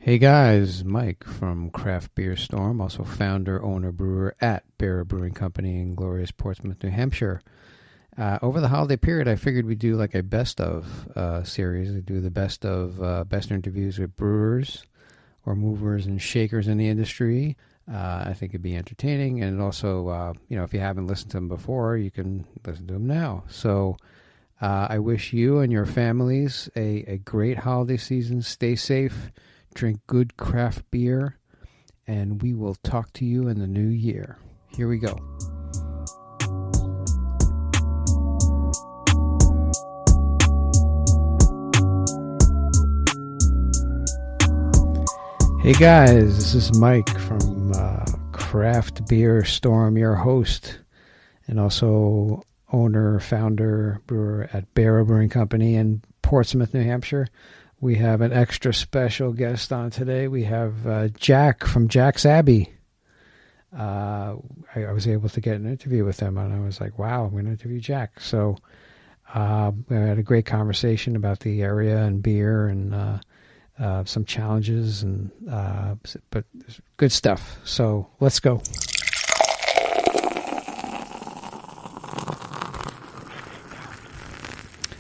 Hey guys, Mike from Craft Beer Storm, also founder, owner, brewer at Bear Brewing Company in glorious Portsmouth, New Hampshire. Over the holiday period, I figured we'd do like a best of series. We'd do the best interviews with brewers or movers and shakers in the industry. I think it'd be entertaining, and also, if you haven't listened to them before, you can listen to them now. So I wish you and your families a great holiday season. Stay safe. Drink good craft beer, and we will talk to you in the new year. Here we go. Hey guys, this is Mike from Craft Beer Storm, your host, and also owner, founder, brewer at Bear Brewing Company in Portsmouth, New Hampshire. We have an extra special guest on today. We have Jack from Jack's Abbey. I was able to get an interview with him, and I was like, wow, I'm going to interview Jack. So we had a great conversation about the area and beer and some challenges, but good stuff. So let's go.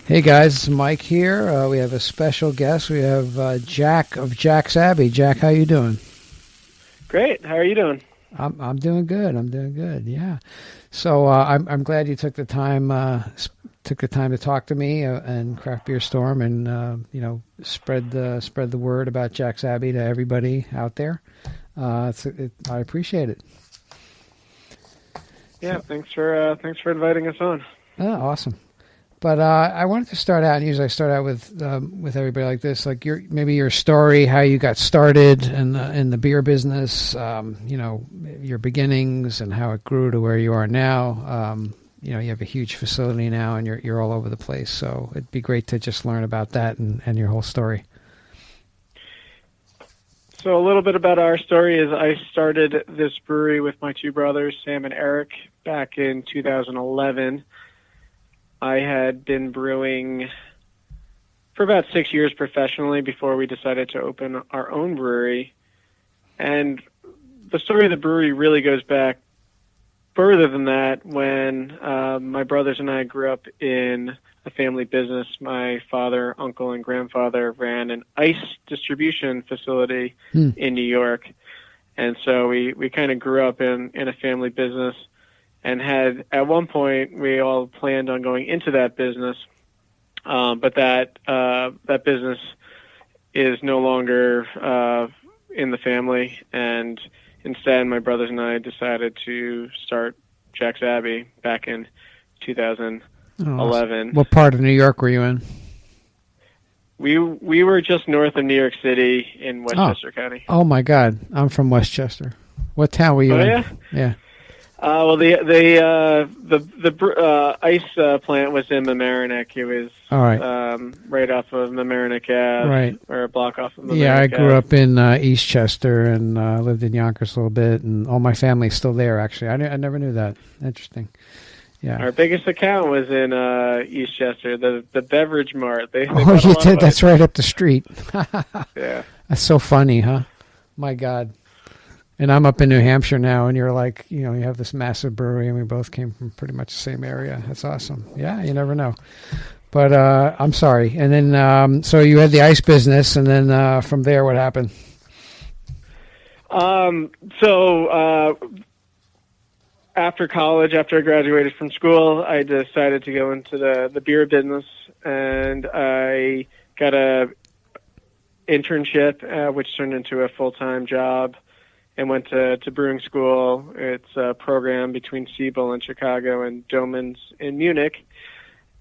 Hey guys, it's Mike here. We have a special guest. We have Jack of Jack's Abbey. Jack, how you doing? Great. How are you doing? I'm doing good. Yeah. So I'm glad you took the time to talk to me and Craft Beer Storm, and spread the word about Jack's Abbey to everybody out there. I appreciate it. Yeah. Thanks for inviting us on. Oh, awesome. But I wanted to start out, and usually I start out with everybody like this, like your story, how you got started in the beer business, your beginnings and how it grew to where you are now. You have a huge facility now, and you're all over the place. So it'd be great to just learn about that and your whole story. So a little bit about our story is I started this brewery with my two brothers, Sam and Eric, back in 2011. I had been brewing for about 6 years professionally before we decided to open our own brewery. And the story of the brewery really goes back further than that. When my brothers and I grew up in a family business, my father, uncle, and grandfather ran an ice distribution facility in New York. And so we kind of grew up in a family business, and had, at one point, we all planned on going into that business, but that business is no longer in the family, and instead my brothers and I decided to start Jack's Abbey back in 2011. Awesome. What part of New York were you in? We were just north of New York City in Westchester County. Oh my God, I'm from Westchester. What town were you in? Yeah? Yeah. Well, the ice plant was in Mamaroneck. It was right off of Mamaroneck Ave, right, or a block off of Mamaroneck Yeah, I grew Ave. up in Eastchester and lived in Yonkers a little bit, and all my family's still there. Actually, I never knew that. Interesting. Yeah. Our biggest account was in Eastchester, the Beverage Mart. They oh, you did? That's right up the street. Yeah. That's so funny, huh? My God. And I'm up in New Hampshire now, and you're like, you have this massive brewery, and we both came from pretty much the same area. That's awesome. Yeah, you never know. But I'm sorry. And then, so you had the ice business, and then from there, what happened? After college, after I graduated from school, I decided to go into the beer business, and I got a internship, which turned into a full-time job, and went to brewing school. It's a program between Siebel in Chicago and Doemens in Munich.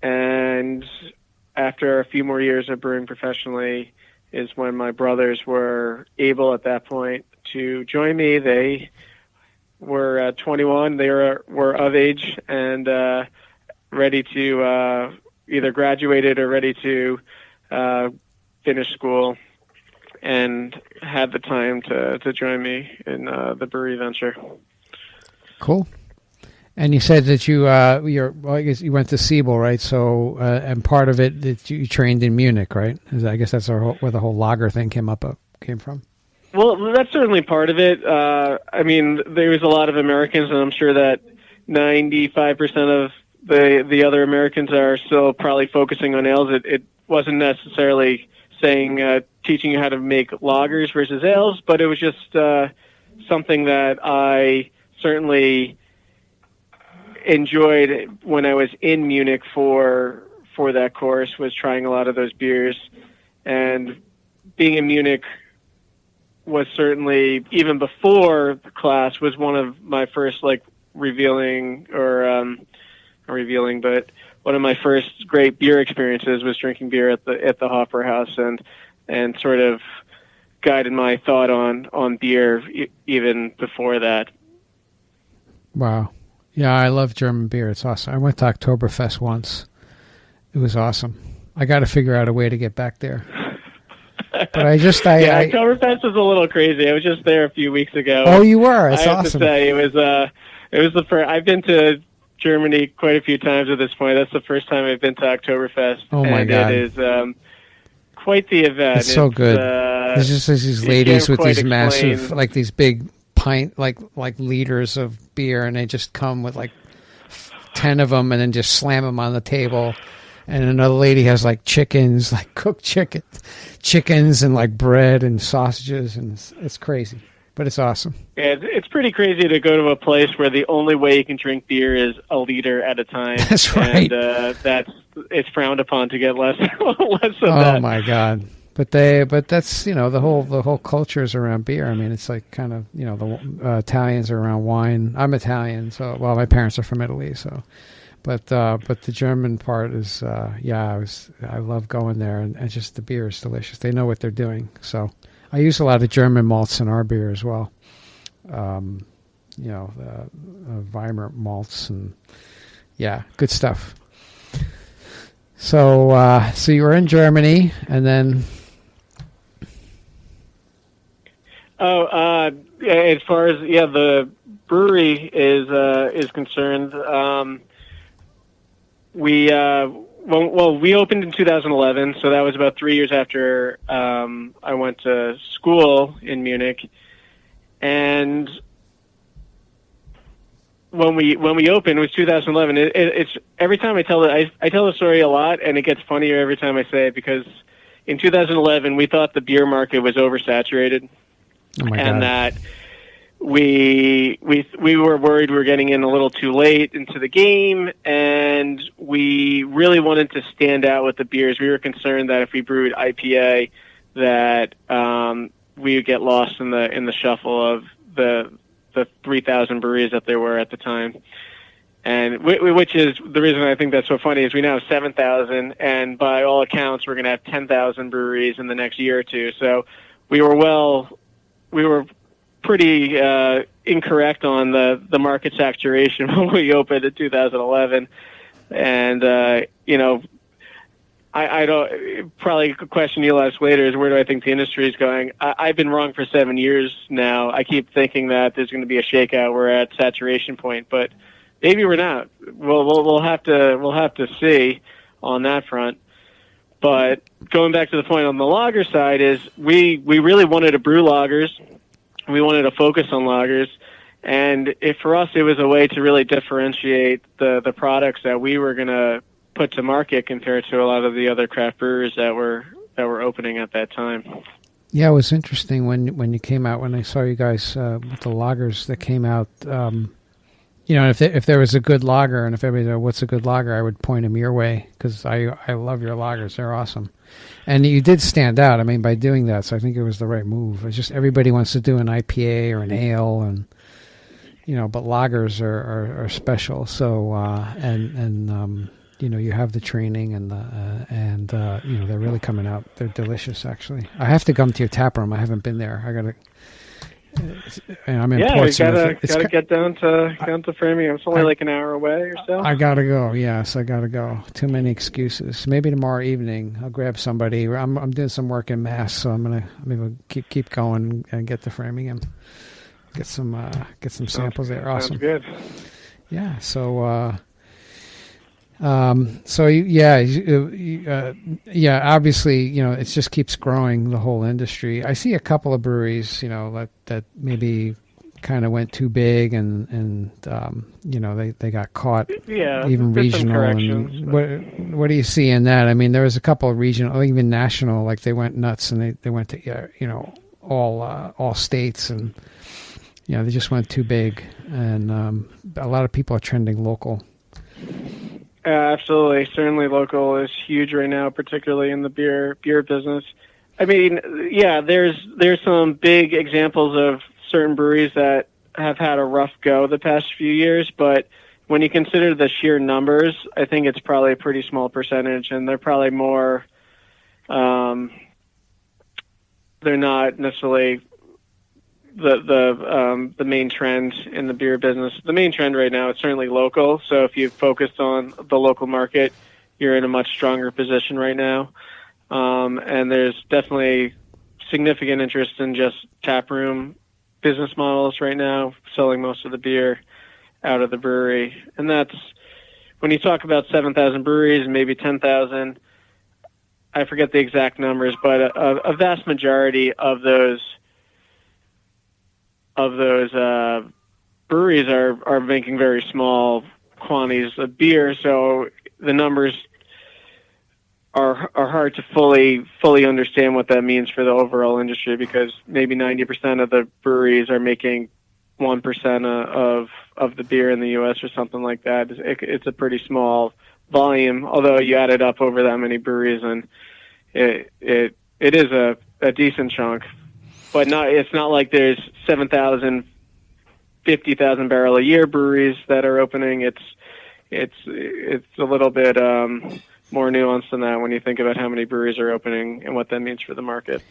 And after a few more years of brewing professionally is when my brothers were able at that point to join me. They were 21. They were of age and ready to either graduated or ready to finish school, and had the time to join me in the brewery venture. Cool. And you said that I guess you went to Siebel, right? So, and part of it that you trained in Munich, right? I guess that's where the whole lager thing came from. Well, that's certainly part of it. I mean, there was a lot of Americans, and I'm sure that 95% of the other Americans are still probably focusing on ales. It wasn't necessarily saying teaching you how to make lagers versus ales, but it was just something that I certainly enjoyed when I was in Munich for that course, was trying a lot of those beers. And being in Munich was certainly, even before the class, was one of my first revealing, or not revealing, but one of my first great beer experiences was drinking beer at the Hoffer House, and sort of guided my thought on beer even before that. Wow. Yeah, I love German beer. It's awesome. I went to Oktoberfest once. It was awesome. I got to figure out a way to get back there. But Oktoberfest was a little crazy. I was just there a few weeks ago. Oh, you were? It's awesome. I have awesome. to say, it was the first. I've been to Germany quite a few times at this point. That's the first time I've been to Oktoberfest. Oh my God! It is quite the event. It's so good. There's just these ladies with these massive, these big pint, like liters of beer, and they just come with 10 of them, and then just slam them on the table. And another lady has chickens, cooked chickens and bread and sausages, and it's crazy, but it's awesome. Yeah, it's pretty crazy to go to a place where the only way you can drink beer is a liter at a time. That's right. And it's frowned upon to get less of that. Oh my God! But that's the whole culture is around beer. I mean, it's kind of the Italians are around wine. I'm Italian, so my parents are from Italy, so. But the German part is I love going there, and just the beer is delicious. They know what they're doing. So I use a lot of German malts in our beer as well. The Weimar malts, and good stuff. So you were in Germany, and then as far as the brewery is concerned. We opened in 2011, so that was about 3 years after I went to school in Munich. And when we opened, it was 2011. It's every time I tell it, I tell the story a lot, and it gets funnier every time I say it, because in 2011 we thought the beer market was oversaturated, and that we were worried we were getting in a little too late into the game, and we really wanted to stand out with the beers. We were concerned that if we brewed IPA, that we would get lost in the shuffle of the 3,000 breweries that there were at the time. And which is the reason I think that's so funny, is we now have 7,000, and by all accounts we're going to have 10,000 breweries in the next year or two. So we were pretty incorrect on the market saturation when we opened in 2011, and I don't, probably a question you'll ask later is, where do I think the industry is going? I've been wrong for 7 years now. I keep thinking that there's going to be a shakeout. We're at saturation point, but maybe we're not. We'll have to see on that front. But going back to the point on the lager side, is we really wanted to brew lagers. We wanted to focus on lagers, and for us, it was a way to really differentiate the products that we were going to put to market compared to a lot of the other craft brewers that were opening at that time. Yeah, it was interesting when you came out, when I saw you guys with the lagers that came out. If there was a good lager, and if everybody said, what's a good lager, I would point them your way, because I love your lagers. They're awesome. And you did stand out, by doing that, so I think it was the right move. It's just everybody wants to do an IPA or an ale, and but lagers are special. So you have the training, and they're really coming out. They're delicious, actually. I have to come to your tap room. I haven't been there. I gotta. I'm in Portsmouth. Gotta get down to Framingham. It's only an hour away or so. I gotta go. Yes, I gotta go. Too many excuses. Maybe tomorrow evening I'll grab somebody. I'm doing some work in Mass, so I'm gonna keep going and get to Framingham. Get some samples there. Awesome. Sounds good. Yeah. So So yeah, obviously, it just keeps growing, the whole industry. I see a couple of breweries, that maybe kind of went too big and they got caught, even regional. And what do you see in that? I mean, there was a couple of regional, even national, like they went nuts and they went to all states, and they just went too big, and a lot of people are trending local. Absolutely. Certainly local is huge right now, particularly in the beer business. I mean, yeah, there's some big examples of certain breweries that have had a rough go the past few years, but when you consider the sheer numbers, I think it's probably a pretty small percentage, and they're probably more, they're not necessarily the main trend in the beer business. The main trend right now is certainly local. So if you focused on the local market, you're in a much stronger position right now. And there's definitely significant interest in just taproom business models right now, selling most of the beer out of the brewery. And that's when you talk about 7,000 breweries and maybe 10,000. I forget the exact numbers, but a vast majority of those breweries are making very small quantities of beer, so the numbers are hard to fully understand what that means for the overall industry, because maybe 90% of the breweries are making 1% of the beer in the U.S. or something like that. It's a pretty small volume, although you add it up over that many breweries, and it is a decent chunk. But it's not like there's 7,000, 50,000 barrel a year breweries that are opening. It's a little bit more nuanced than that when you think about how many breweries are opening and what that means for the market.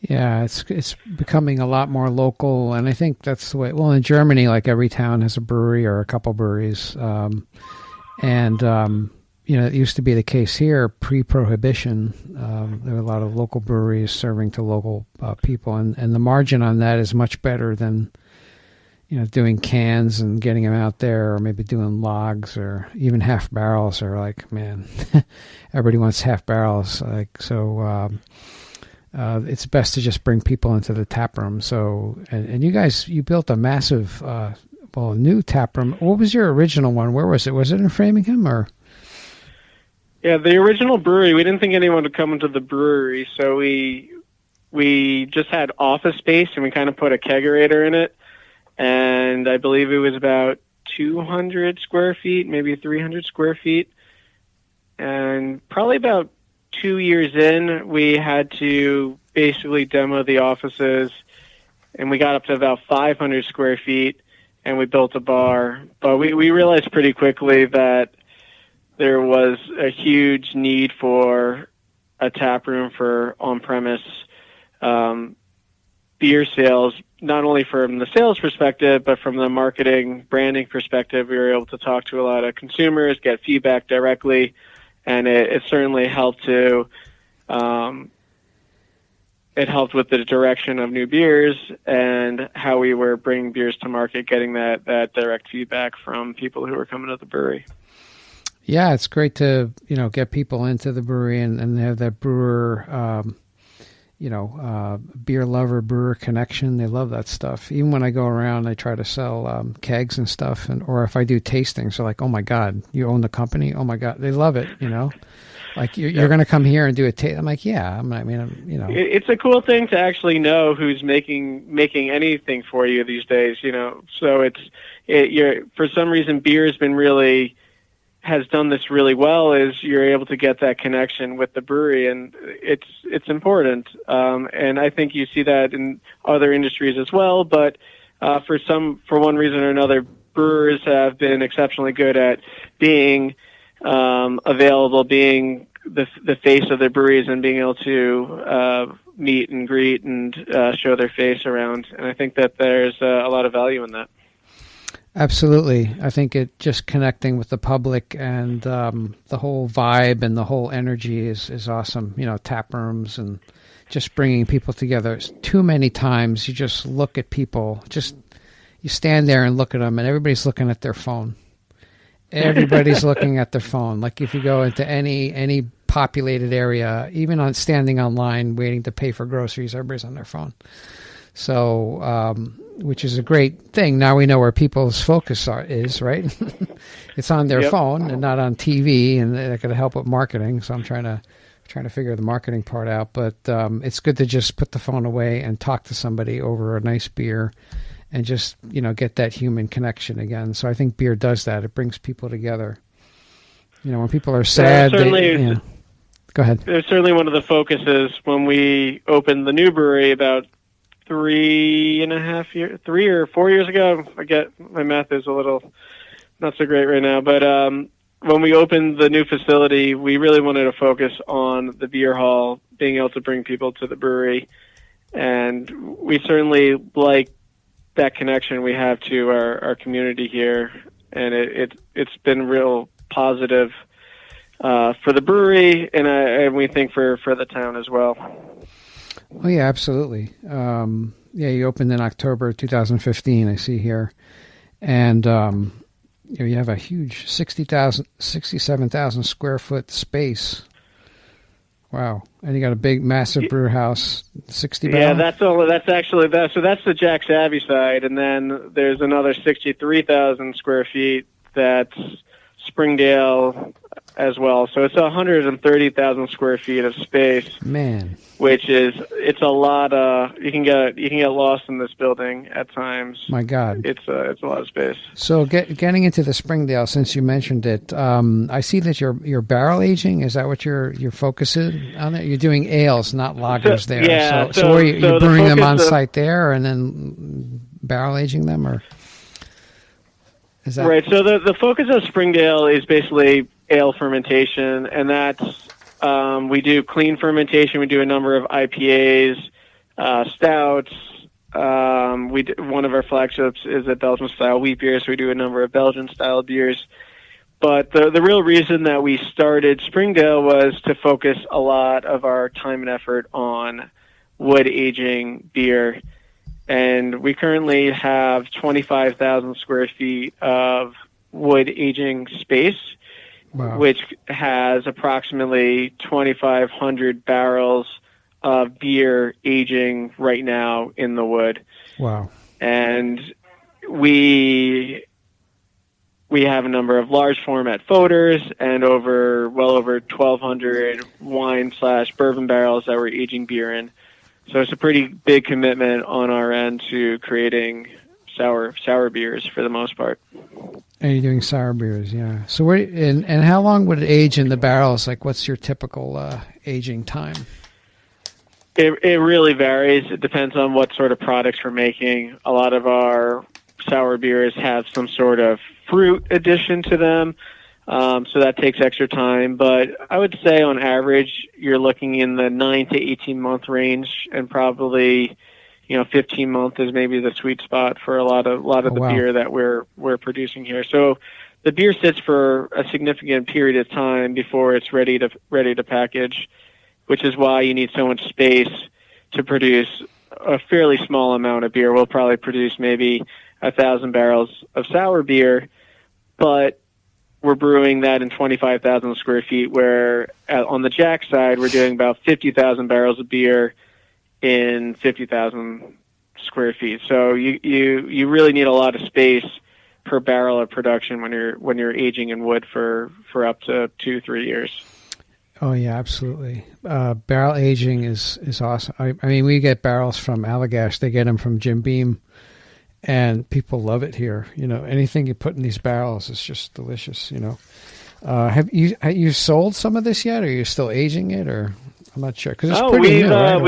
Yeah, it's becoming a lot more local, and I think that's the way. Well, in Germany, like every town has a brewery or a couple breweries, it used to be the case here pre-prohibition. There were a lot of local breweries serving to local people, and the margin on that is much better than doing cans and getting them out there, or maybe doing logs or even half barrels. Or like, man, everybody wants half barrels. It's best to just bring people into the tap room. So, and you built a massive, new tap room. What was your original one? Where was it? Was it in Framingham or? Yeah, the original brewery, we didn't think anyone would come into the brewery, so we just had office space, and we kind of put a kegerator in it, and I believe it was about 200 square feet, maybe 300 square feet, and probably about 2 years in, we had to basically demo the offices, and we got up to about 500 square feet, and we built a bar, but we realized pretty quickly that there was a huge need for a tap room for on-premise beer sales, not only from the sales perspective, but from the marketing, branding perspective. We were able to talk to a lot of consumers, get feedback directly, and it certainly helped to it helped with the direction of new beers and how we were bringing beers to market, getting that direct feedback from people who were coming to the brewery. Yeah, it's great to, get people into the brewery and have that brewer, beer lover, brewer connection. They love that stuff. Even when I go around, I try to sell kegs and stuff, or if I do tastings, they're like, "Oh my God, you own the company? Oh my God," they love it. Like you're going to come here and do a taste. I'm like, yeah. It's a cool thing to actually know who's making anything for you these days. So for some reason, beer has done this really well, is you're able to get that connection with the brewery, and it's important. And I think you see that in other industries as well, but for one reason or another, brewers have been exceptionally good at being available, being the face of their breweries, and being able to meet and greet and show their face around. And I think that there's a lot of value in that. Absolutely. I think it just connecting with the public and the whole vibe and the whole energy is awesome. Tap rooms and just bringing people together. Too many times you just look at people, you stand there and look at them, and everybody's looking at their phone. Everybody's looking at their phone. Like if you go into any populated area, even on standing online waiting to pay for groceries, everybody's on their phone. So, which is a great thing. Now we know where people's focus is, right? It's on their phone and not on TV, and that could help with marketing. So I'm trying to figure the marketing part out. But it's good to just put the phone away and talk to somebody over a nice beer, and just get that human connection again. So I think beer does that. It brings people together. When people are sad, go ahead. It's certainly one of the focuses when we opened the new brewery about 3 or 4 years ago. I get my math is a little not so great right now, but when we opened the new facility, we really wanted to focus on the beer hall, being able to bring people to the brewery, and we certainly like that connection we have to our community here, and it's been real positive for the brewery, and we think for the town as well. Oh yeah, absolutely. You opened in October 2015. I see here, and you have a huge 67,000 square foot space. Wow, and you got a big, massive brew house, 60 barrel. Yeah, that's all. That's actually that. So that's the Jack Savvy side, and then there's another 63,000 square feet that's Springdale as well. So it's 130,000 square feet of space. Man, it's a lot. You can get lost in this building at times. My God, it's a lot of space. So getting into the Springdale, since you mentioned it, I see that you're barrel aging. Is that what your focus is on it? You're doing ales, not lagers there. Yeah. So are you brewing them on site there and then barrel aging them, or is that right? So the focus of Springdale is basically ale fermentation, and that's we do clean fermentation. We do a number of IPAs, stouts. One of our flagships is a Belgian style wheat beer, so we do a number of Belgian style beers. But the real reason that we started Springdale was to focus a lot of our time and effort on wood aging beer. And we currently have 25,000 square feet of wood aging space. Wow. Which has approximately 2,500 barrels of beer aging right now in the wood. Wow. And we have a number of large format foeders and well over 1,200 wine/bourbon barrels that we're aging beer in. So it's a pretty big commitment on our end to creating sour beers for the most part. And you're doing sour beers, yeah. So and how long would it age in the barrels? Like, what's your typical aging time? It really varies. It depends on what sort of products we're making. A lot of our sour beers have some sort of fruit addition to them, so that takes extra time. But I would say on average, you're looking in the 9 to 18 month range, and probably 15 month is maybe the sweet spot for a lot of the beer that we're producing here. So the beer sits for a significant period of time before it's ready to package, which is why you need so much space to produce a fairly small amount of beer. We'll probably produce maybe 1,000 barrels of sour beer, but we're brewing that in 25,000 square feet, where on the Jack side, we're doing about 50,000 barrels of beer in 50,000 square feet. So you really need a lot of space per barrel of production when you're aging in wood for up to 2-3 years. Oh yeah, absolutely. Barrel aging is awesome. I mean, we get barrels from Allagash. They get them from Jim Beam, and people love it here. Anything you put in these barrels is just delicious. Have you sold some of this yet? Or are you still aging it, or I'm not sure because it's pretty new, right?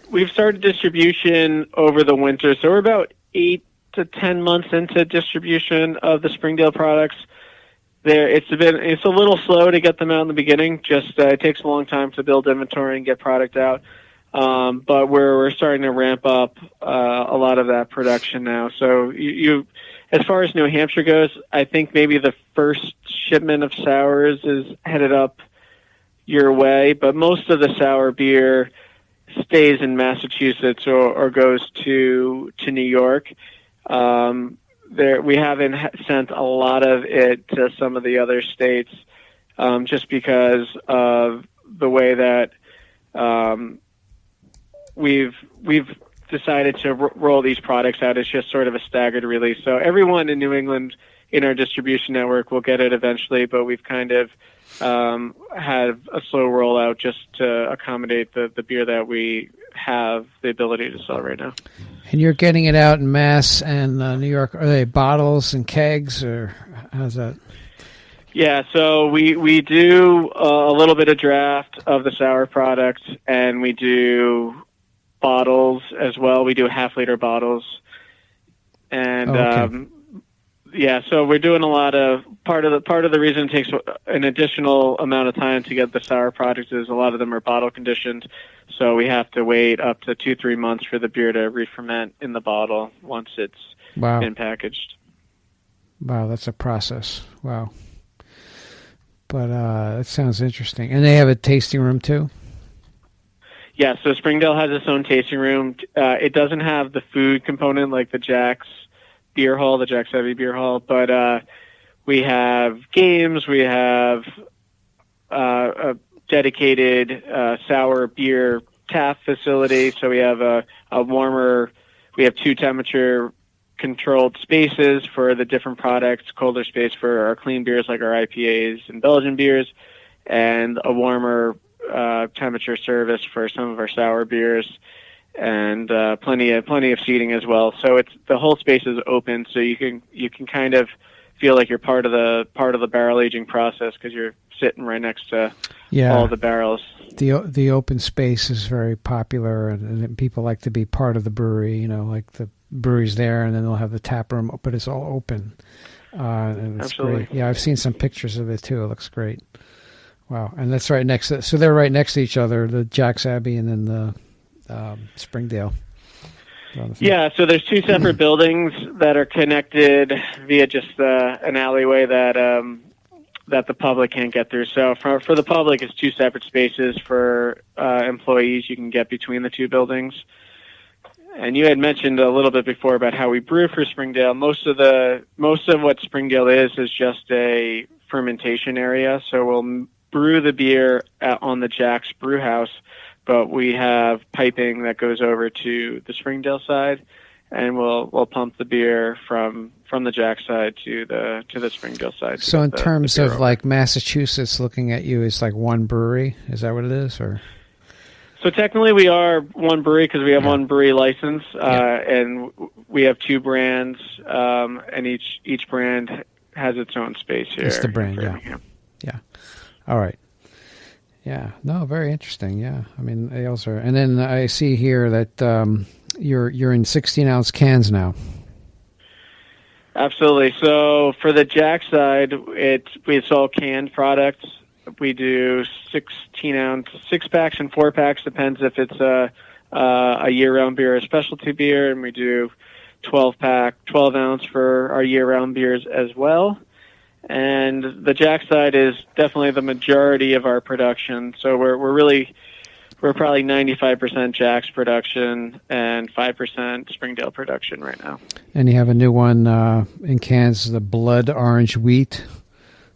We've started distribution over the winter, so we're about 8 to 10 months into distribution of the Springdale products. It's a little slow to get them out in the beginning. Just it takes a long time to build inventory and get product out. But we're starting to ramp up a lot of that production now. So you as far as New Hampshire goes, I think maybe the first shipment of sours is headed up your way, but most of the sour beer stays in Massachusetts or goes to New York. we haven't sent a lot of it to some of the other states, just because of the way that we've decided to roll these products out. It's just sort of a staggered release. So everyone in New England in our distribution network will get it eventually, but we've kind of had a slow rollout just to accommodate the beer that we have the ability to sell right now. And you're getting it out in Mass and New York. Are they bottles and kegs, or how's that? Yeah, so we do a little bit of draft of the sour product, and we do bottles as well. We do half-liter bottles. And yeah, so we're doing a lot of part of the reason it takes an additional amount of time to get the sour products is a lot of them are bottle conditioned, so we have to wait up to 2-3 months for the beer to re-ferment in the bottle once it's been packaged. Wow, that's a process. Wow. But that sounds interesting. And they have a tasting room too? Yeah, so Springdale has its own tasting room. It doesn't have the food component like the Jack's beer hall, the Jack's Heavy Beer Hall, but we have games, we have a dedicated sour beer tap facility, so we have a warmer, we have 2 temperature controlled spaces for the different products, colder space for our clean beers like our IPAs and Belgian beers, and a warmer temperature service for some of our sour beers, and plenty of seating as well. So it's the whole space is open, so you can kind of feel like you're part of the barrel aging process because you're sitting right next to all the barrels. The open space is very popular, and people like to be part of the brewery. You know, like the brewery's there, and then they'll have the tap room, but it's all open. And it's Absolutely. Great. Yeah, I've seen some pictures of it too. It looks great. Wow, and that's right next to. So they're right next to each other, the Jack's Abbey and then the Springdale. Yeah, so there's 2 separate buildings that are connected via just an alleyway that the public can't get through. So for the public, it's 2 separate spaces. For employees, you can get between the 2 buildings. And you had mentioned a little bit before about how we brew for Springdale. Most of what Springdale is just a fermentation area. So we'll brew the beer on the Jack's brew house, but we have piping that goes over to the Springdale side, and we'll pump the beer from the Jack side to the Springdale side. So in terms of like Massachusetts looking at you, it's like one brewery. Is that what it is, or? So technically, we are one brewery because we have one brewery license, and we have 2 brands, and each brand has its own space here. It's the brand, yeah. All right. Yeah. No, very interesting. Yeah. I mean, they also, and then I see here that you're in 16-ounce cans now. Absolutely. So for the Jack side, we sell canned products. We do 16-ounce 6-packs and 4-packs. Depends if it's a year-round beer or a specialty beer, and we do 12-ounce for our year-round beers as well. And the Jack side is definitely the majority of our production. So we're probably 95% Jack's production and 5% Springdale production right now. And you have a new one in cans, the Blood Orange Wheat.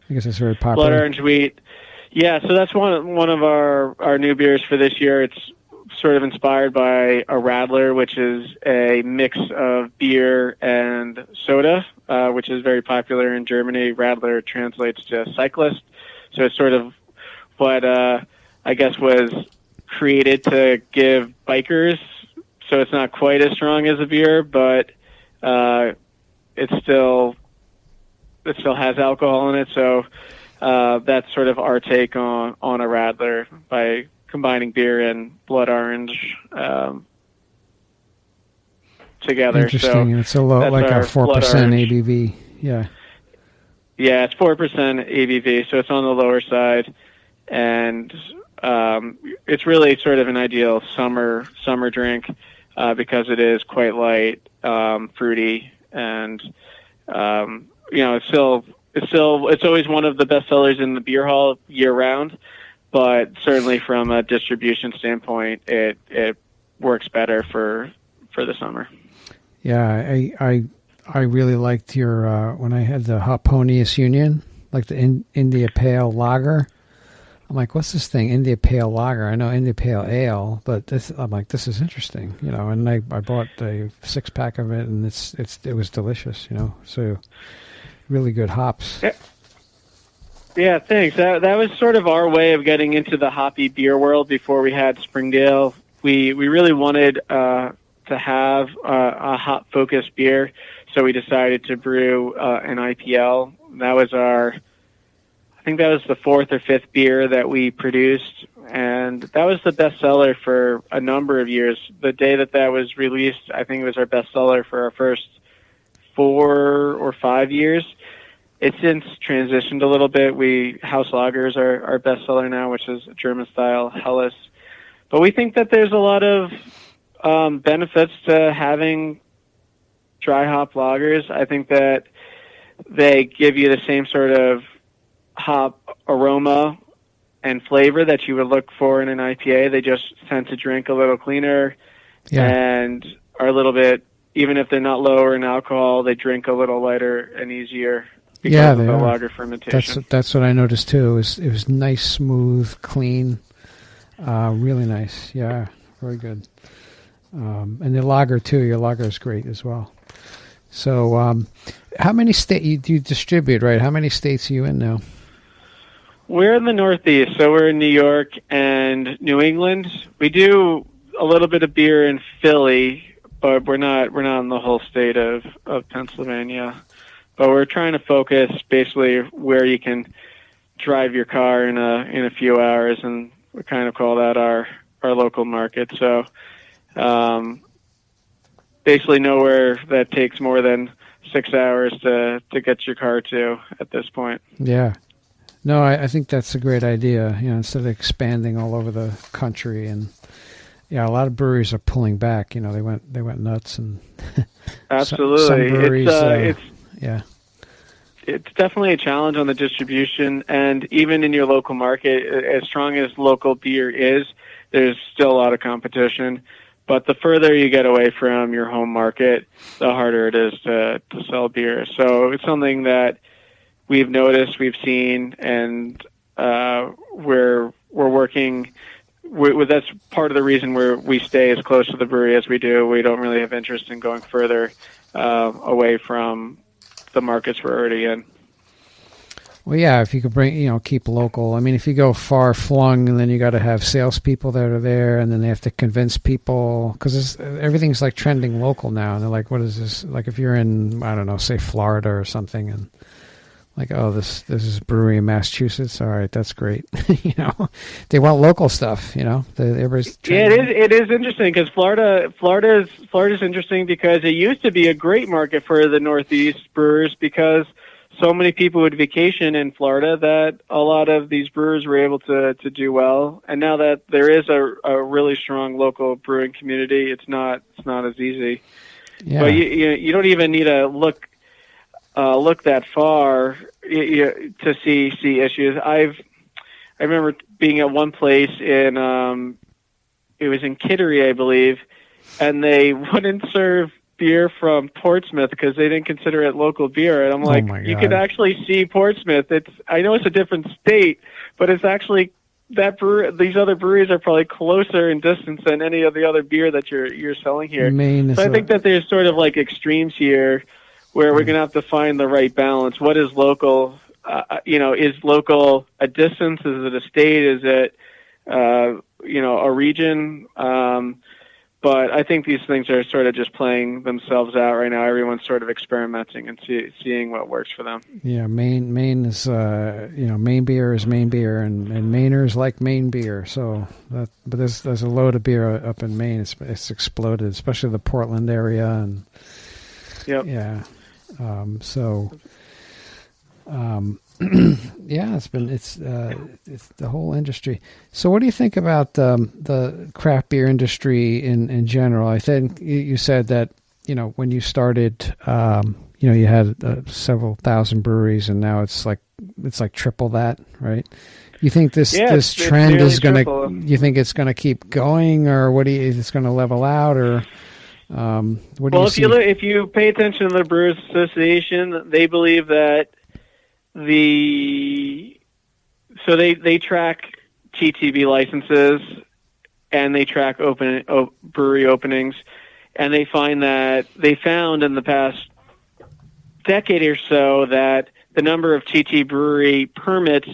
I guess it's very popular. Blood Orange Wheat. Yeah, so that's one of our new beers for this year. It's sort of inspired by a Radler, which is a mix of beer and soda, which is very popular in Germany. Radler translates to cyclist. So it's sort of what I guess was created to give bikers. So it's not quite as strong as a beer, but it still has alcohol in it. So that's sort of our take on a Radler by combining beer and blood orange together. Interesting. So and it's a low, like a 4% ABV. Yeah. Yeah, it's 4% ABV, so it's on the lower side, and it's really sort of an ideal summer drink because it is quite light, fruity, and it's always one of the best sellers in the beer hall year round. But certainly from a distribution standpoint, it works better for the summer. Yeah, I really liked your when I had the Harponius Union, like the India Pale Lager. I'm like, what's this thing? India Pale Lager. I know India Pale Ale, but I'm like, this is interesting, And I bought a 6-pack of it, and it was delicious, So really good hops. Yeah, thanks. That was sort of our way of getting into the hoppy beer world before we had Springdale. We really wanted to have a hop focused beer, so we decided to brew an IPL. That was I think that was the 4th or 5th beer that we produced, and that was the best seller for a number of years. The day that was released, I think it was our best seller for our first 4 or 5 years. It's since transitioned a little bit. House Lagers are our best seller now, which is German style Helles. But we think that there's a lot of benefits to having dry hop lagers. I think that they give you the same sort of hop aroma and flavor that you would look for in an IPA. They just tend to drink a little cleaner and are a little bit, even if they're not lower in alcohol, they drink a little lighter and easier because of the lager fermentation. That's what I noticed too. It was nice, smooth, clean, really nice. Yeah, very good. And the lager too. Your lager is great as well. So, how many states you distribute? Right? How many states are you in now? We're in the Northeast, so we're in New York and New England. We do a little bit of beer in Philly, but we're not in the whole state of Pennsylvania. But we're trying to focus basically where you can drive your car in a few hours, and we kind of call that our local market. So basically nowhere that takes more than 6 hours to get your car to at this point. Yeah. No, I think that's a great idea. Instead of expanding all over the country, and a lot of breweries are pulling back. They went nuts, and absolutely, some breweries, it's definitely a challenge on the distribution, and even in your local market, as strong as local beer is, there's still a lot of competition. But the further you get away from your home market, the harder it is to sell beer. So it's something that we've noticed, we've seen, and we're working. That's part of the reason we stay as close to the brewery as we do. We don't really have interest in going further away from the markets we're already in. Well, yeah, if you could keep local. I mean, if you go far flung, and then you got to have salespeople that are there, and then they have to convince people, because everything's like trending local now. And they're like, what is this? Like if you're in, I don't know, say Florida or something, and like, oh, this is a brewery in Massachusetts. All right, that's great. They want local stuff. Everybody's it is interesting because Florida's interesting because it used to be a great market for the Northeast brewers because so many people would vacation in Florida that a lot of these brewers were able to do well. And now that there is a really strong local brewing community, it's not as easy. Yeah. But you don't even need to look that far to see issues. I remember being at one place in it was in Kittery, I believe, and they wouldn't serve beer from Portsmouth because they didn't consider it local beer. And I'm like, you can actually see Portsmouth. I know it's a different state, but it's actually these other breweries are probably closer in distance than any of the other beer that you're selling here. So I think that there's sort of like extremes here where we're going to have to find the right balance. What is local? Is local a distance? Is it a state? Is it, a region? But I think these things are sort of just playing themselves out right now. Everyone's sort of experimenting and seeing what works for them. Yeah, Maine is, Maine beer is Maine beer, and Mainers like Maine beer. So, but there's a load of beer up in Maine. It's exploded, especially the Portland area, and yeah. Yeah, it's the whole industry. So what do you think about the craft beer industry in general? I think you said that, when you started, you had several thousand breweries, and now it's like triple that, right? You think this trend is going to, you think it's going to keep going, or it's going to level out, or What do you see? If you pay attention to the Brewers Association, they believe that they track TTB licenses and they track brewery openings, and they found in the past decade or so that the number of TT brewery permits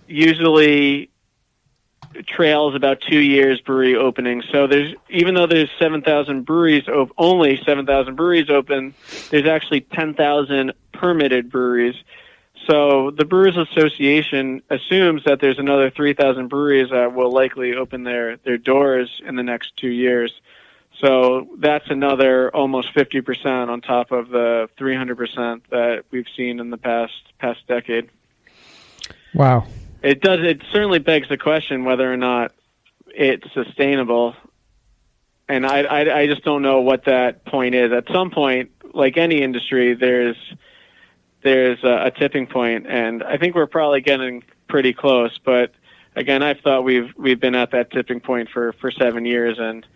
usually trails about 2 years brewery openings. So even though there's 7,000 breweries, only 7,000 breweries open, there's actually 10,000 permitted breweries. So the Brewers Association assumes that there's another 3,000 breweries that will likely open their doors in the next 2 years. So that's another almost 50% on top of the 300% that we've seen in the past decade. Wow. It certainly begs the question whether or not it's sustainable. And I just don't know what that point is. At some point, like any industry, there's a tipping point, and I think we're probably getting pretty close. But again, I've thought we've been at that tipping point for 7 years, and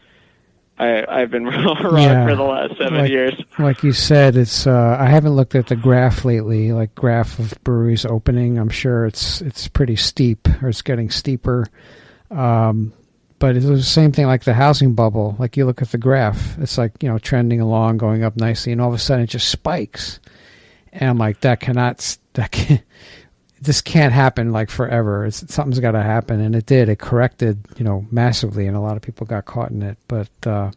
I've been wrong for the last 7 years. Like you said, it's I haven't looked at the graph lately, like graph of breweries opening. I'm sure it's pretty steep, or it's getting steeper. But it's the same thing like the housing bubble. Like you look at the graph, it's like, trending along, going up nicely, and all of a sudden it just spikes. And I'm like, this can't happen like forever. Something's got to happen, and it did. It corrected, massively, and a lot of people got caught in it. But I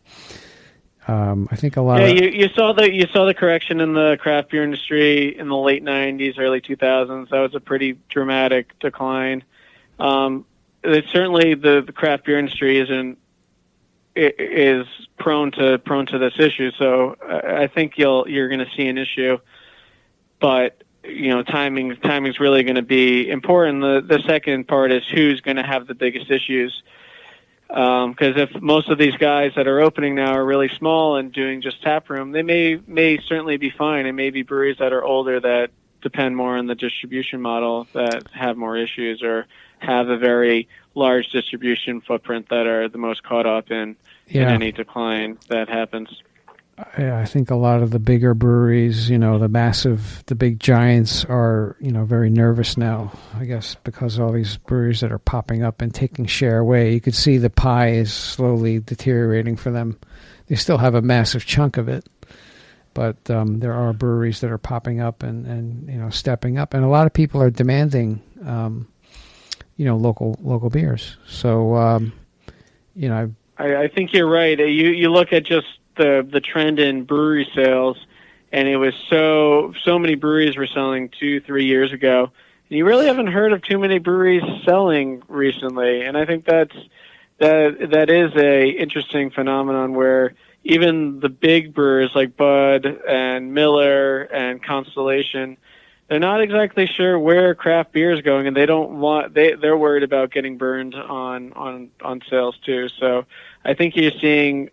think a lot. Yeah, you saw the correction in the craft beer industry in the late '90s, early 2000s. That was a pretty dramatic decline. Certainly, the craft beer industry is prone to this issue. So I think you're going to see an issue, but timing's really going to be important. The second part is who's going to have the biggest issues. Because if most of these guys that are opening now are really small and doing just tap room, they may certainly be fine. It may be breweries that are older that depend more on the distribution model that have more issues, or have a very large distribution footprint that are the most caught up in any decline that happens. I think a lot of the bigger breweries, the big giants are, very nervous now, I guess, because all these breweries that are popping up and taking share away. You could see the pie is slowly deteriorating for them. They still have a massive chunk of it, but there are breweries that are popping up and stepping up. And a lot of people are demanding, local beers. So, I think you're right. You look at just the trend in brewery sales, and it was so many breweries were selling 2-3 years ago, and you really haven't heard of too many breweries selling recently. And I think that is a interesting phenomenon where even the big brewers like Bud and Miller and Constellation, they're not exactly sure where craft beer is going, and they're worried about getting burned on sales too. So I think you're seeing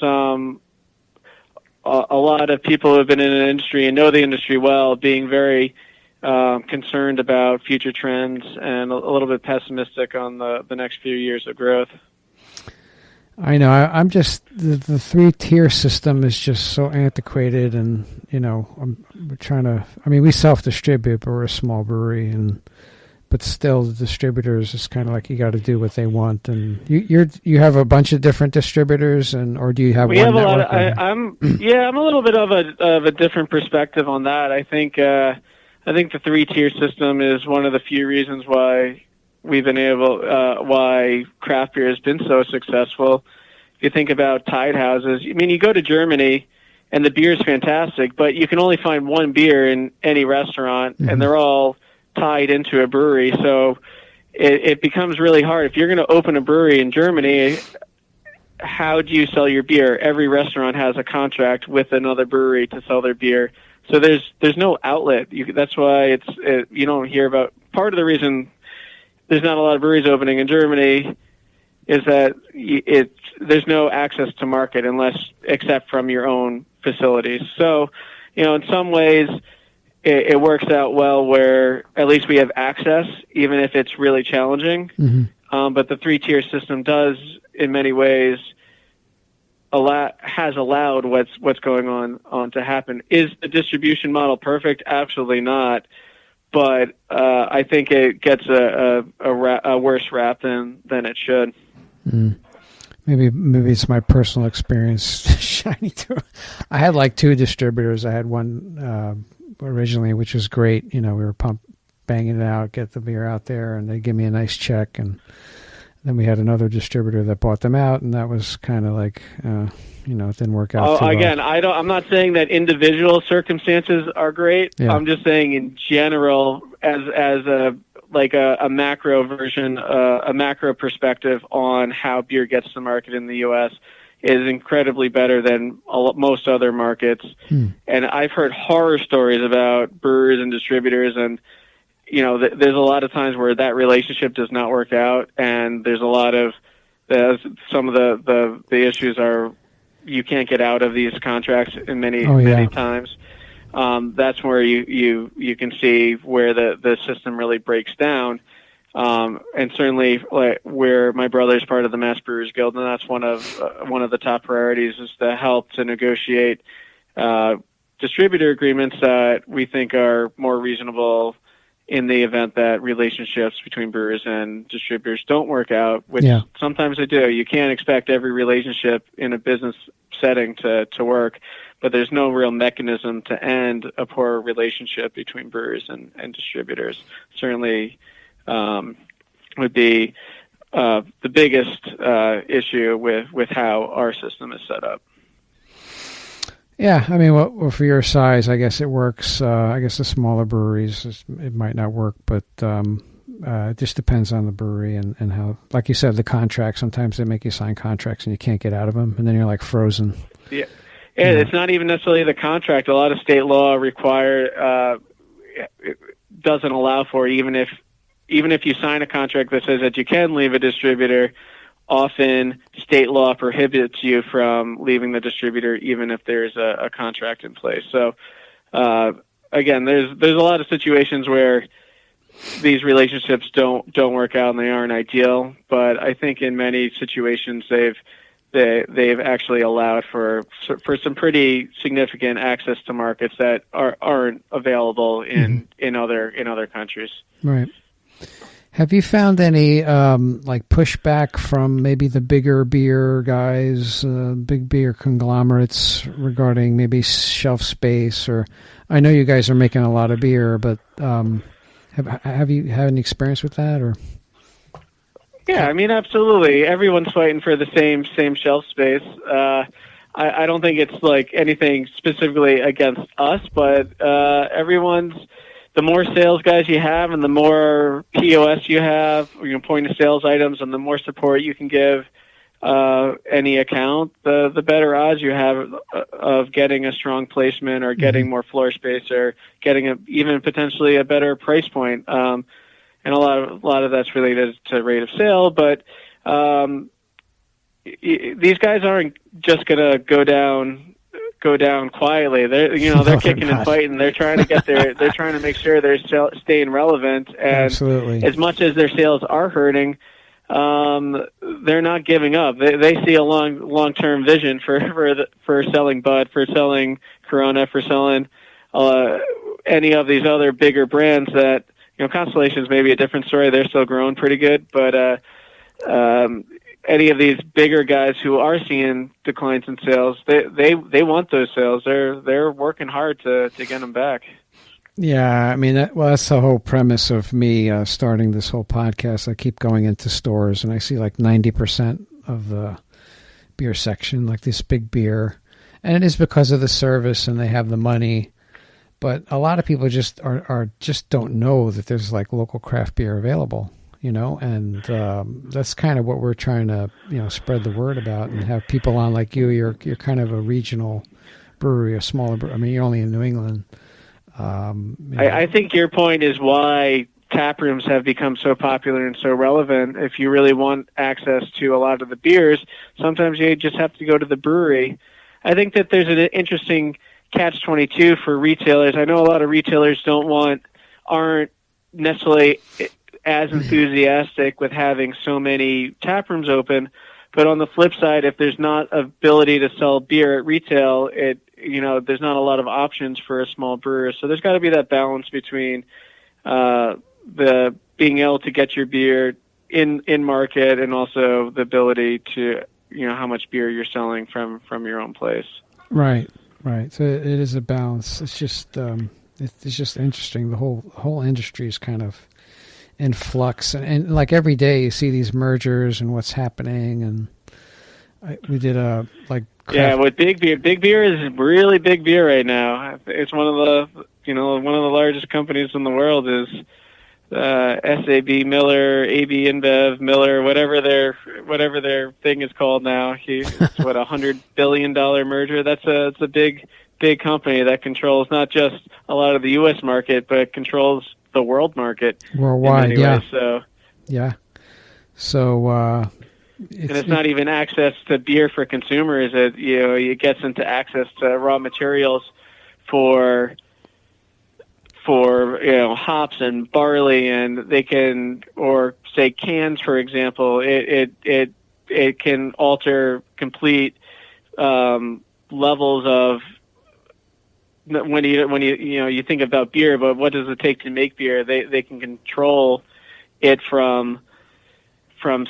a lot of people who have been in an industry and know the industry well being very concerned about future trends and a little bit pessimistic on the next few years of growth. I know. I'm just the 3-tier system is just so antiquated, and we're trying to. I mean, we self-distribute, but we're a small brewery, but still, the distributors is kind of like you got to do what they want. And you have a bunch of different distributors, or do you have? We have a lot. I'm a little bit of a different perspective on that. I think the 3-tier system is one of the few reasons why we've been why craft beer has been so successful. If you think about tied houses, I mean, you go to Germany and the beer is fantastic, but you can only find one beer in any restaurant, and they're all tied into a brewery. So it becomes really hard. If you're going to open a brewery in Germany, how do you sell your beer? Every restaurant has a contract with another brewery to sell their beer. So there's no outlet. That's why you don't hear about. Part of the reason there's not a lot of breweries opening in Germany is that there's no access to market except from your own facilities. So, in some ways, it works out well where at least we have access, even if it's really challenging. But the 3-tier system does, in many ways, has allowed what's going on to happen. Is the distribution model perfect? Absolutely not. But I think it gets a worse rap than it should. Maybe it's my personal experience shining through. I had like 2 distributors. I had one originally, which was great. You know, we were banging it out, get the beer out there, and they give me a nice check. And then we had another distributor that bought them out, and that was kind of like, it didn't work out too again, well. I'm not saying that individual circumstances are great. Yeah. I'm just saying in general, as a macro version, a macro perspective on how beer gets to market in the U.S. is incredibly better than most other markets. And I've heard horror stories about brewers and distributors, and there's a lot of times where that relationship does not work out, and there's a lot of some of the issues are you can't get out of these contracts in many times. That's where you can see where the system really breaks down. And certainly where my brother's part of the Mass Brewers Guild, and that's one of the top priorities is to help to negotiate distributor agreements that we think are more reasonable in the event that relationships between brewers and distributors don't work out, which sometimes they do. You can't expect every relationship in a business setting to work, but there's no real mechanism to end a poor relationship between brewers and distributors. Certainly would be the biggest issue with how our system is set up. Yeah, I mean, well, for your size, I guess it works. I guess the smaller breweries, it might not work, but it just depends on the brewery and how, like you said, the contract. Sometimes they make you sign contracts and you can't get out of them, and then you're like frozen. Yeah, it's not even necessarily the contract. A lot of state law doesn't allow for it, even if you sign a contract that says that you can leave a distributor. Often state law prohibits you from leaving the distributor even if there's a contract in place. So again, there's a lot of situations where these relationships don't work out and they aren't ideal, but I think in many situations they've actually allowed for some pretty significant access to markets that aren't available in other countries. Right. Have you found any pushback from maybe the bigger beer guys, big beer conglomerates regarding maybe shelf space? Or I know you guys are making a lot of beer, but have you had any experience with that? Or yeah, I mean, absolutely. Everyone's fighting for the same shelf space. I don't think it's like anything specifically against us, but everyone's. The more sales guys you have and the more POS you have, point of sales items, and the more support you can give any account, the better odds you have of getting a strong placement or getting more floor space or getting even potentially a better price point. And a lot of that's related to rate of sale, but these guys aren't just going to go down quietly. They're kicking and fighting. They're trying to they're trying to make sure they're staying relevant. And absolutely, as much as their sales are hurting, they're not giving up. They see a long-term vision for selling Bud, for selling Corona, for selling any of these other bigger brands that, Constellation's maybe a different story. They're still growing pretty good, but any of these bigger guys who are seeing declines in sales, they want those sales. They're working hard to get them back. Yeah, I mean, that's the whole premise of me starting this whole podcast. I keep going into stores and I see like 90% of the beer section, like this big beer, and it is because of the service and they have the money. But a lot of people just just don't know that there's like local craft beer available. And that's kind of what we're trying to, spread the word about and have people on like you. You're kind of a regional brewery, a smaller brewery. I mean, you're only in New England. I think your point is why tap rooms have become so popular and so relevant. If you really want access to a lot of the beers, sometimes you just have to go to the brewery. I think that there's an interesting catch-22 for retailers. I know a lot of retailers aren't necessarily as enthusiastic with having so many tap rooms open, But on the flip side, if there's not ability to sell beer at retail, there's not a lot of options for a small brewer. So there's got to be that balance between the being able to get your beer in market and also the ability to, how much beer you're selling from your own place. Right. So it is a balance. It's just interesting. The whole industry is kind of in flux, and like every day you see these mergers and what's happening. And we did with big beer is really big beer right now. It's one of the largest companies in the world is SAB Miller, AB InBev Miller, whatever their thing is called now. It's $100 billion merger. It's a big company that controls not just a lot of the U.S. market, but controls the world market worldwide. Yeah. So yeah. So it's not even access to beer for consumers. It gets into access to raw materials for hops and barley, and they can, or say cans, for example, it can alter complete levels of when you think about beer, but what does it take to make beer? They can control it from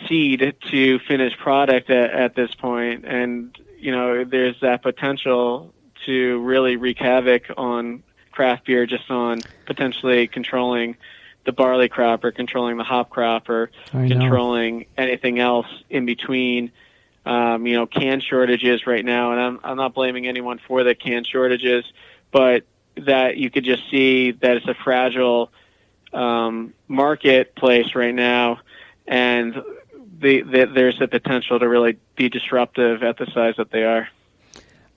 seed to finished product at this point, and there's that potential to really wreak havoc on craft beer, just on potentially controlling the barley crop or controlling the hop crop or controlling anything else in between. Can shortages right now, and I'm not blaming anyone for the can shortages, but that you could just see that it's a fragile marketplace right now, and there's the potential to really be disruptive at the size that they are.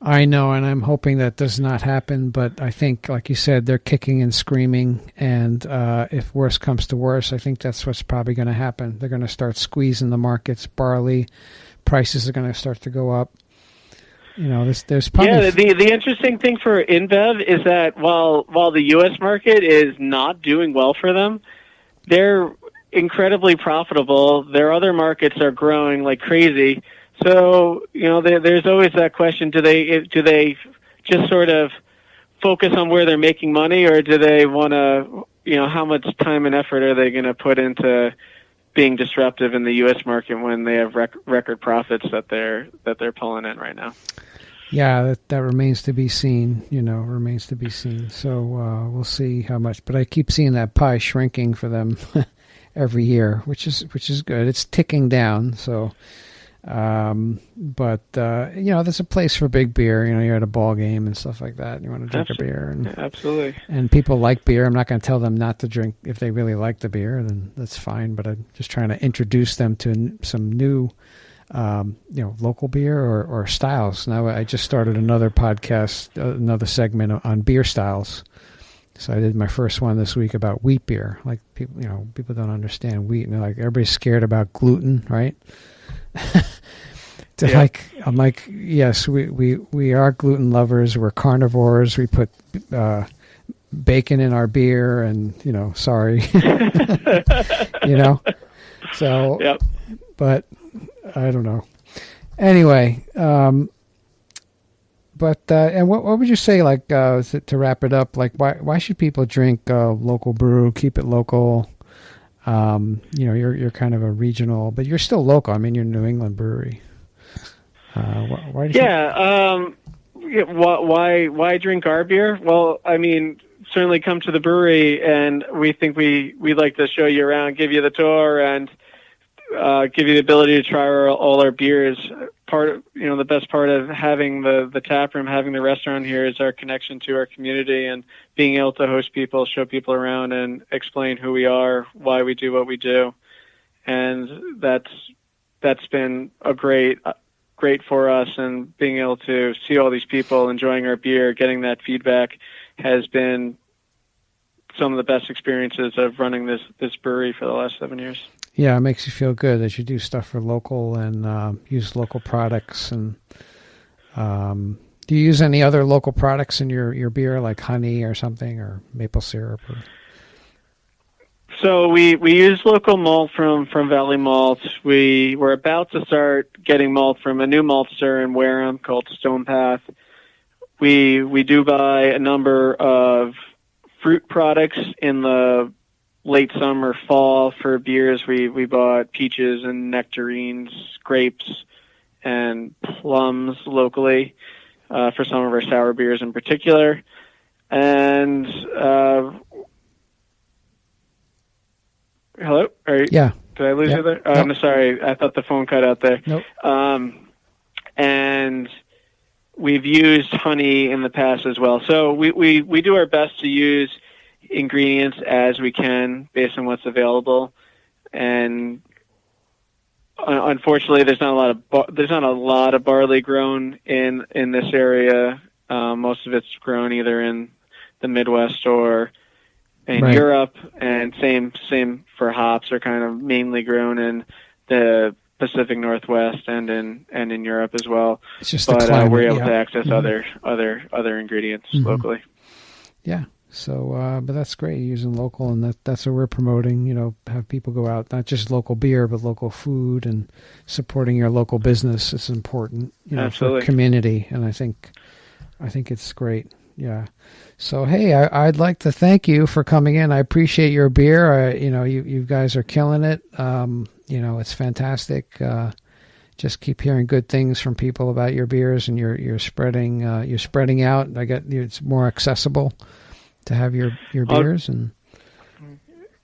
I know, and I'm hoping that does not happen, but I think, like you said, they're kicking and screaming, and if worse comes to worse, I think that's what's probably going to happen. They're going to start squeezing the markets. Barley prices are going to start to go up. There's probably... the interesting thing for InBev is that while the U.S. market is not doing well for them, they're incredibly profitable. Their other markets are growing like crazy. So, there's always that question, do they just sort of focus on where they're making money, or do they want to, how much time and effort are they going to put into being disruptive in the U.S. market when they have record profits that they're pulling in right now? Yeah, that remains to be seen, remains to be seen. So we'll see how much, but I keep seeing that pie shrinking for them every year, which is good. It's ticking down, so... there's a place for big beer. You're at a ball game and stuff like that. You want to drink a beer, and absolutely. And people like beer. I'm not going to tell them not to drink if they really like the beer. Then that's fine. But I'm just trying to introduce them to some new, local beer or styles. Now I just started another podcast, another segment on beer styles. So I did my first one this week about wheat beer. Like people don't understand wheat, and they're like, everybody's scared about gluten, right? I'm like, yes, we are gluten lovers. We're carnivores. We put bacon in our beer, and sorry, So, yep. But I don't know. Anyway, and what would you say, like, to wrap it up? Like, why should people drink local brew? Keep it local. You're kind of a regional, but you're still local. I mean, you're a New England brewery. Why do you why drink our beer? Well, I mean, certainly come to the brewery, and we think we'd like to show you around, give you the tour, and give you the ability to try all our beers. The best part of having the tap room, having the restaurant here, is our connection to our community and being able to host people, show people around, and explain who we are, why we do what we do. And that's been a great for us, and being able to see all these people enjoying our beer, getting that feedback, has been some of the best experiences of running this brewery for the last 7 years. Yeah, it makes you feel good that you do stuff for local and use local products. And do you use any other local products in your beer, like honey or something, or maple syrup? So we use local malt from Valley Malt. We were about to start getting malt from a new maltster in Wareham called Stone Path. We do buy a number of fruit products in the late summer, fall for beers. We bought peaches and nectarines, grapes, and plums locally for some of our sour beers in particular. And hello? Yeah. Did I lose you there? Nope. I'm sorry. I thought the phone cut out there. Nope. And we've used honey in the past as well. So we do our best to use ingredients as we can based on what's available. And unfortunately, there's not a lot of barley grown in this area. Most of it's grown either in the Midwest or in Europe, and same for hops are kind of mainly grown in the Pacific Northwest and in Europe as well. It's just but the climate, we're able to access other ingredients locally. Yeah. So, but that's great, using local, and that's what we're promoting. You know, have people go out, not just local beer, but local food, and supporting your local business is important. You know, Absolutely. for community, and I think it's great. Yeah. So, hey, I'd like to thank you for coming in. I appreciate your beer. You guys are killing it. It's fantastic. Just keep hearing good things from people about your beers, and you're spreading out. It's more accessible to have your beers. And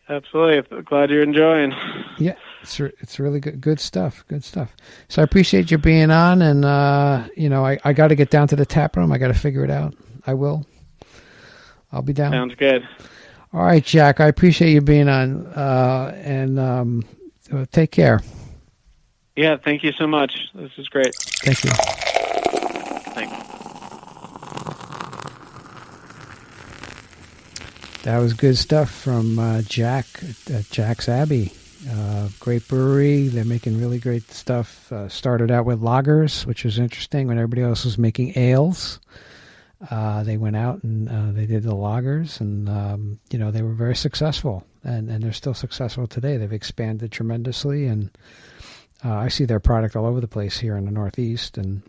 absolutely, glad you're enjoying. Yeah, it's really good stuff. So I appreciate you being on, and I got to get down to the tap room. I got to figure it out. I'll be down. Sounds good. All right, Jack, I appreciate you being on, and take care. Yeah, thank you so much. This is great. Thank you. Thanks. That was good stuff from Jack at Jack's Abbey. Great brewery. They're making really great stuff. Started out with lagers, which was interesting when everybody else was making ales. They went out and they did the lagers, and they were very successful, and they're still successful today. They've expanded tremendously, and I see their product all over the place here in the Northeast. And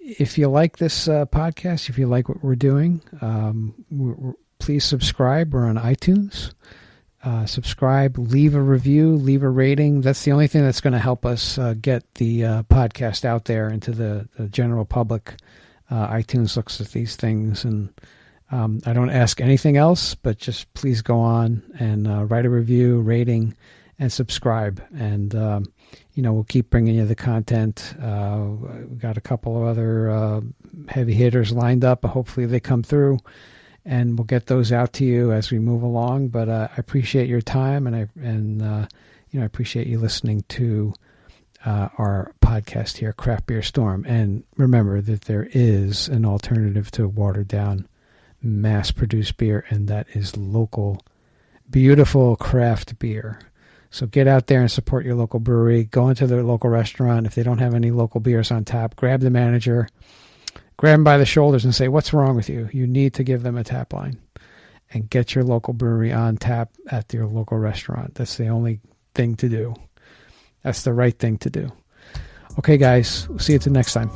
if you like this podcast, if you like what we're doing, please subscribe. We're on iTunes. Subscribe, leave a review, leave a rating. That's the only thing that's going to help us get the podcast out there into the general public. iTunes looks at these things, and I don't ask anything else, but just please go on and write a review, rating, and subscribe. And, we'll keep bringing you the content. We've got a couple of other heavy hitters lined up. Hopefully they come through, and we'll get those out to you as we move along. But I appreciate your time, and I appreciate you listening to our podcast here, Craft Beer Storm. And remember that there is an alternative to watered down, mass-produced beer, and that is local, beautiful craft beer. So get out there and support your local brewery. Go into their local restaurant. If they don't have any local beers on tap, grab the manager, grab them by the shoulders and say, what's wrong with you? You need to give them a tap line, and get your local brewery on tap at your local restaurant. That's the only thing to do. That's the right thing to do. Okay, guys, we'll see you till next time.